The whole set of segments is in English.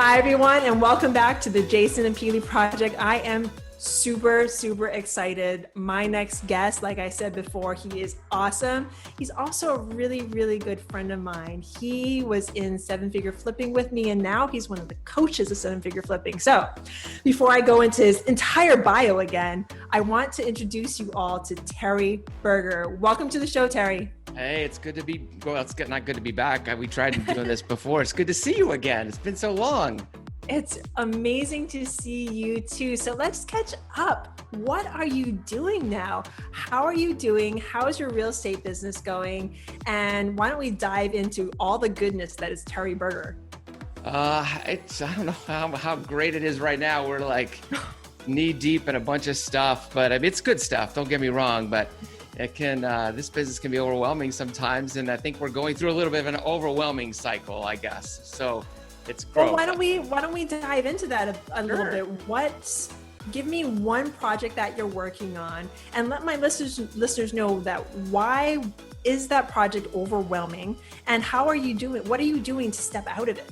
Hi, everyone, and welcome back to the Jason and Peely Project. I am super excited. My next guest, like I said before, he is awesome. He's also a really good friend of mine. He was in Seven Figure Flipping with me, and now he's one of the coaches of Seven Figure Flipping. So before I go into his entire bio again, I want to introduce you all to Terry Berger. Welcome to the show, Terry. Hey, it's good to be, well, it's not good to be back. We tried doing this before. It's good to see you again. It's been so long. It's amazing to see you too. So let's catch up. What are you doing now? How are you doing? How's your real estate business going? And why don't we dive into all the goodness that is Terry Berger? I don't know how great it is right now. We're like knee deep in a bunch of stuff, but it's good stuff. Don't get me wrong, but it can, this business can be overwhelming sometimes. And I think we're going through a little bit of an overwhelming cycle, I guess. So it's growth. Well, why don't we dive into that a little bit? Give me one project that you're working on and let my listeners know that why is that project overwhelming and how are you doing? What are you doing to step out of it?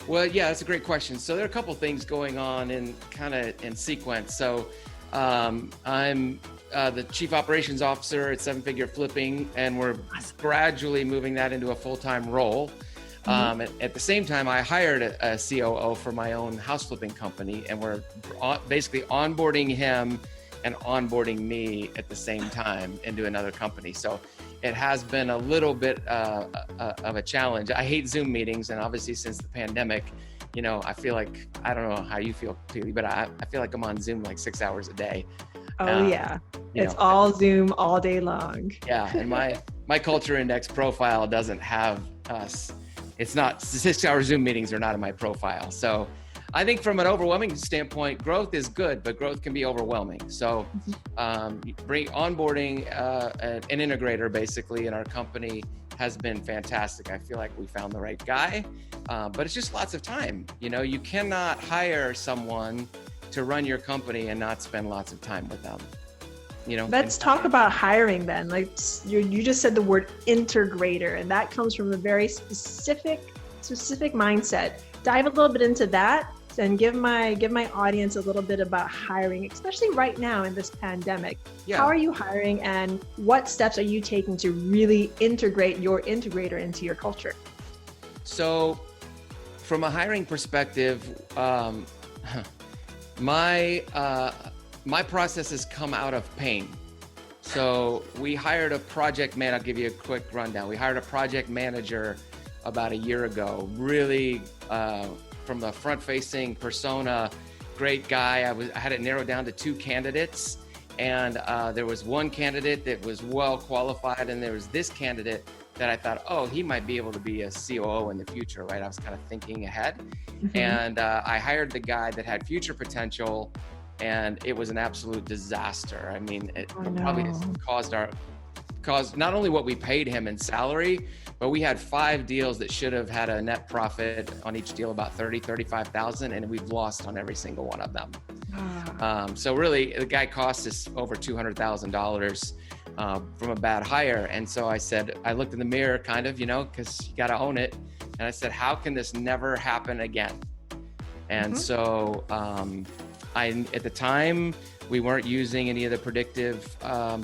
Well, yeah, that's a great question. So there are a couple things going on in sequence. So I'm the Chief Operations Officer at Seven Figure Flipping, and we're gradually moving that into a full-time role. At the same time, I hired a COO for my own house flipping company, and we're basically onboarding him and onboarding me at the same time into another company. So it has been a little bit of a challenge. I hate Zoom meetings, and obviously since the pandemic, you know, I feel like, I don't know how you feel, Peely, but I feel like I'm on Zoom like 6 hours a day. Oh yeah, it's all Zoom all day long. Yeah, and my culture index profile doesn't have us. It's not, 6 hour Zoom meetings are not in my profile. So I think from an overwhelming standpoint, growth is good, but growth can be overwhelming. So onboarding an integrator basically in our company has been fantastic. I feel like we found the right guy, but it's just lots of time. You know, you cannot hire someone to run your company and not spend lots of time with them. You know, let's talk about hiring then. Like you just said the word integrator, and that comes from a very specific mindset. Dive a little bit into that and give my audience a little bit about hiring, especially right now in this pandemic. Yeah. How are you hiring, and what steps are you taking to really integrate your integrator into your culture? So from a hiring perspective, my process has come out of pain. So we hired a project man. I'll give you a quick rundown. We hired a project manager about a year ago, really from the front-facing persona, great guy. I had it narrowed down to 2 candidates, and there was one candidate that was well qualified, and there was this candidate that I thought, oh, he might be able to be a COO in the future, right? I was kind of thinking ahead. And I hired the guy that had future potential, and it was an absolute disaster. I mean, it probably caused not only what we paid him in salary, but we had 5 deals that should have had a net profit on each deal about $35,000, and we've lost on every single one of them. So really, the guy cost us over $200,000 from a bad hire. And so I looked in the mirror kind of, you know, because you got to own it. And I said, how can this never happen again? And so at the time, we weren't using any of the predictive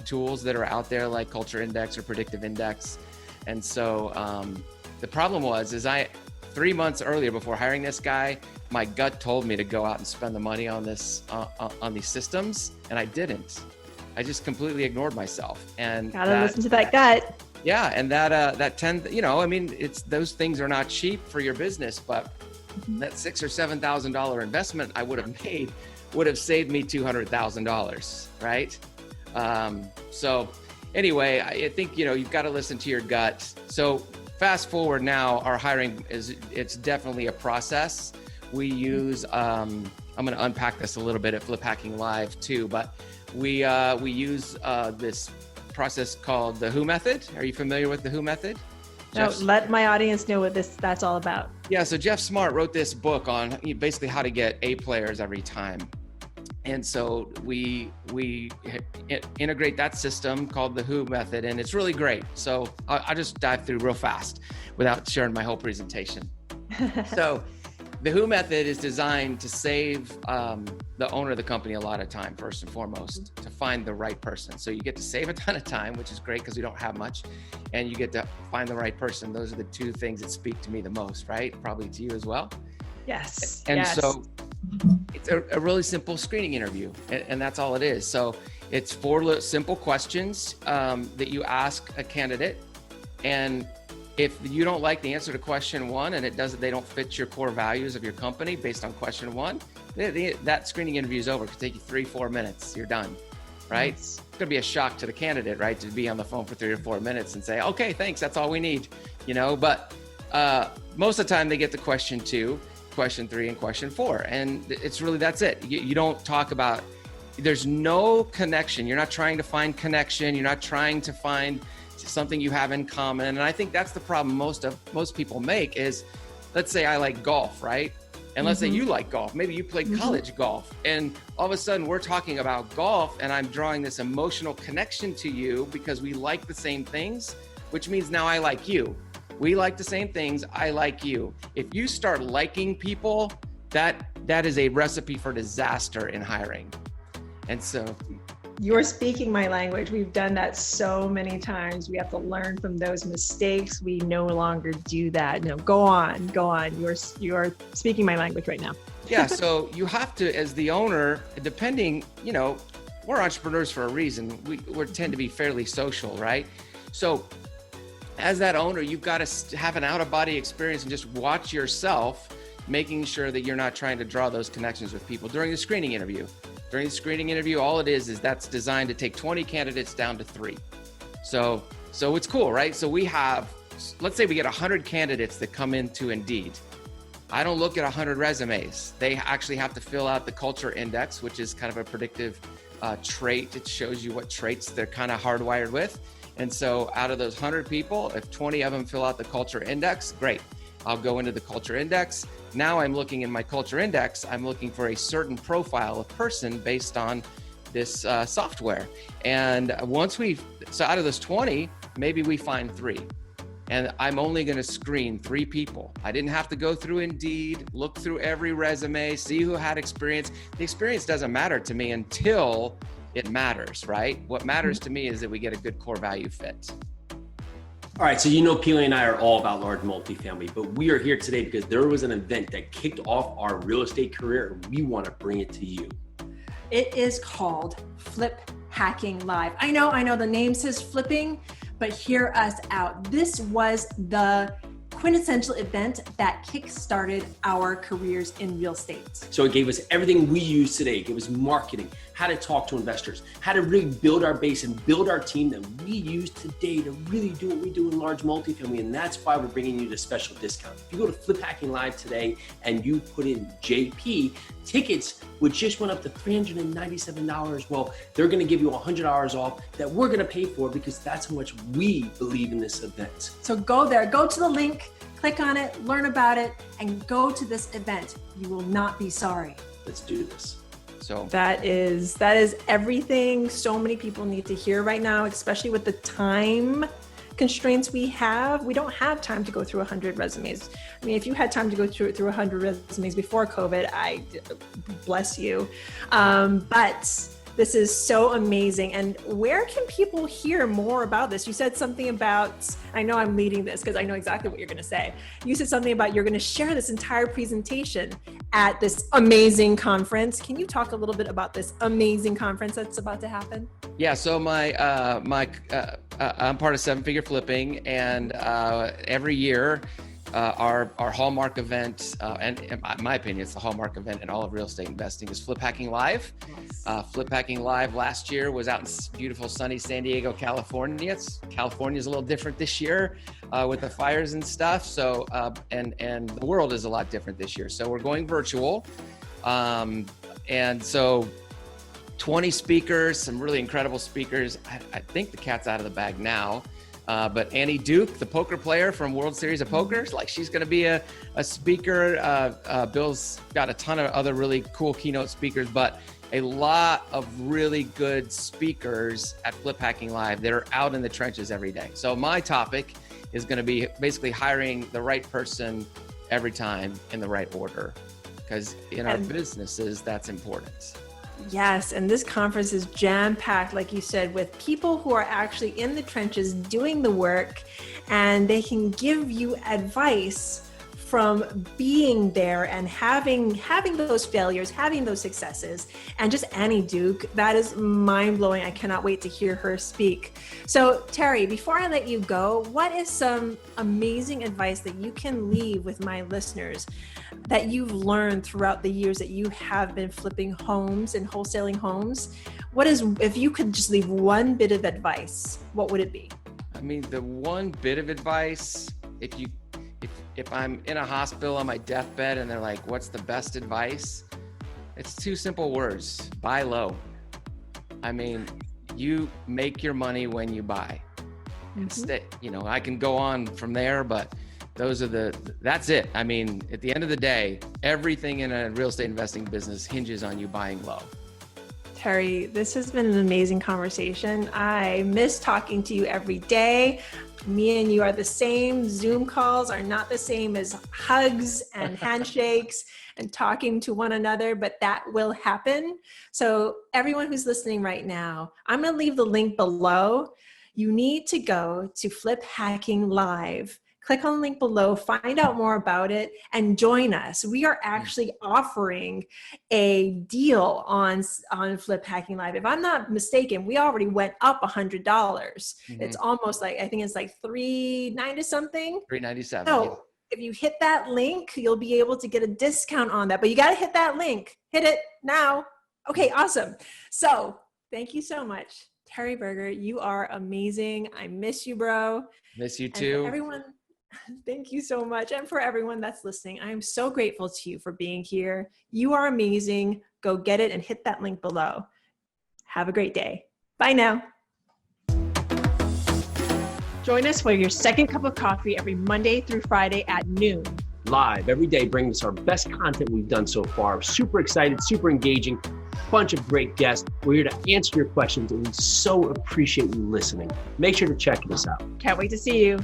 tools that are out there like Culture Index or Predictive Index. And so the problem was 3 months earlier before hiring this guy, my gut told me to go out and spend the money on this on these systems, and I didn't. I just completely ignored myself. And gotta listen to that gut. Yeah, and those things are not cheap for your business, but that $6,000 or $7,000 investment I would have made would have saved me $200,000, right? So anyway, I think, you know, you've got to listen to your gut. So fast forward now, our hiring it's definitely a process. We use, I'm going to unpack this a little bit at Flip Hacking Live too, but we use this process called the Who method. Are you familiar with the Who method? No, let my audience know what that's all about. Yeah, so Jeff Smart wrote this book on basically how to get A players every time. And so we integrate that system called the Who method, and it's really great. So I'll just dive through real fast without sharing my whole presentation. So The Who method is designed to save the owner of the company a lot of time, first and foremost, to find the right person. So you get to save a ton of time, which is great because we don't have much, and you get to find the right person. Those are the two things that speak to me the most, right? Probably to you as well. Yes. And yes. so it's a really simple screening interview, and that's all it is. So it's 4 simple questions that you ask a candidate, and if you don't like the answer to question 1 and they don't fit your core values of your company based on question 1, that screening interview is over. It could take you 3-4 minutes. You're done, right? It's going to be a shock to the candidate, right? To be on the phone for 3 or 4 minutes and say, okay, thanks, that's all we need, but most of the time they get to question 2, question 3, and question 4. And it's really, that's it. You don't talk about, there's no connection. You're not trying to find connection. You're not trying to find something you have in common. And I think that's the problem most people make is, let's say I like golf, right? And let's say you like golf. Maybe you played college golf, and all of a sudden we're talking about golf and I'm drawing this emotional connection to you because we like the same things, which means now I like you. We like the same things. I like you. If you start liking people, that is a recipe for disaster in hiring. And so you're speaking my language. We've done that so many times. We have to learn from those mistakes. We no longer do that. No, go on. You're speaking my language right now. Yeah. So you have to, as the owner, depending, we're entrepreneurs for a reason. We tend to be fairly social, right? So as that owner, you've got to have an out-of-body experience and just watch yourself, making sure that you're not trying to draw those connections with people during the screening interview. During the screening interview, all it is that's designed to take 20 candidates down to 3. So it's cool, right? So we have, let's say we get 100 candidates that come into Indeed. I don't look at 100 resumes. They actually have to fill out the culture index, which is kind of a predictive trait. It shows you what traits they're kind of hardwired with. And so out of those 100 people, if 20 of them fill out the culture index, great. I'll go into the culture index. Now I'm looking in my culture index, I'm looking for a certain profile of person based on this software. And so out of those 20, maybe we find 3. And I'm only going to screen 3 people. I didn't have to go through Indeed, look through every resume, see who had experience. The experience doesn't matter to me until it matters, right? What matters to me is that we get a good core value fit. All right, so Peely and I are all about large multifamily, but we are here today because there was an event that kicked off our real estate career, and we want to bring it to you. It is called Flip Hacking Live. I know the name says flipping, but hear us out. This was the quintessential event that kick-started our careers in real estate. So it gave us everything we use today. It gave us marketing, how to talk to investors, how to really build our base and build our team that we use today to really do what we do in large multifamily. And that's why we're bringing you the special discount. If you go to Flip Hacking Live today and you put in JP, tickets, which just went up to $397. Well, they're going to give you $100 off that we're going to pay for because that's how much we believe in this event. So go there, go to the link, click on it, learn about it, and go to this event. You will not be sorry. Let's do this. So that is everything so many people need to hear right now, especially with the time constraints we have. We don't have time to go through 100 resumes. I mean, if you had time to go through 100 resumes before COVID, I bless you. But this is so amazing. And where can people hear more about this? You said something about, I know I'm leading this because I know exactly what you're going to say. You said something about you're going to share this entire presentation at this amazing conference. Can you talk a little bit about this amazing conference that's about to happen? Yeah, so I'm part of 7-Figure Flipping, and every year our hallmark event, and in my opinion, it's the hallmark event in all of real estate investing, is Flip Hacking Live. Yes. Flip Hacking Live last year was out in beautiful sunny San Diego, California. California's a little different this year with the fires and stuff. So and the world is a lot different this year. So we're going virtual, and so 20 speakers, some really incredible speakers. I think the cat's out of the bag now. But Annie Duke, the poker player from World Series of Poker, she's going to be a speaker. Bill's got a ton of other really cool keynote speakers, but a lot of really good speakers at Flip Hacking Live that are out in the trenches every day. So my topic is going to be basically hiring the right person every time in the right order, because in our businesses, that's important. Yes, and this conference is jam-packed, like you said, with people who are actually in the trenches doing the work, and they can give you advice from being there and having those failures, having those successes. And just Annie Duke, that is mind-blowing. I cannot wait to hear her speak. So Terry, before I let you go, what is some amazing advice that you can leave with my listeners that you've learned throughout the years that you have been flipping homes and wholesaling homes? If you could just leave one bit of advice, what would it be? I mean, the one bit of advice, if I'm in a hospital on my deathbed and they're like, what's the best advice? It's two simple words: buy low. I mean, you make your money when you buy. Instead, I can go on from there, but that's it. I mean, at the end of the day, everything in a real estate investing business hinges on you buying low. Terry, this has been an amazing conversation. I miss talking to you every day. Me and you are the same. Zoom calls are not the same as hugs and handshakes and talking to one another, but that will happen. So everyone who's listening right now, I'm going to leave the link below. You need to go to Flip Hacking Live. Click on the link below, find out more about it, and join us. We are actually offering a deal on Flip Hacking Live. If I'm not mistaken, we already went up $100. It's almost like, I think it's like $390 something. $397. So if you hit that link, you'll be able to get a discount on that. But you got to hit that link. Hit it now. Okay, awesome. So thank you so much, Terry Berger. You are amazing. I miss you, bro. Miss you too. Everyone. Thank you so much. And for everyone that's listening, I am so grateful to you for being here. You are amazing. Go get it and hit that link below. Have a great day. Bye now. Join us for your second cup of coffee every Monday through Friday at noon. Live every day, bringing us our best content we've done so far. Super excited, super engaging, bunch of great guests. We're here to answer your questions, and we so appreciate you listening. Make sure to check this out. Can't wait to see you.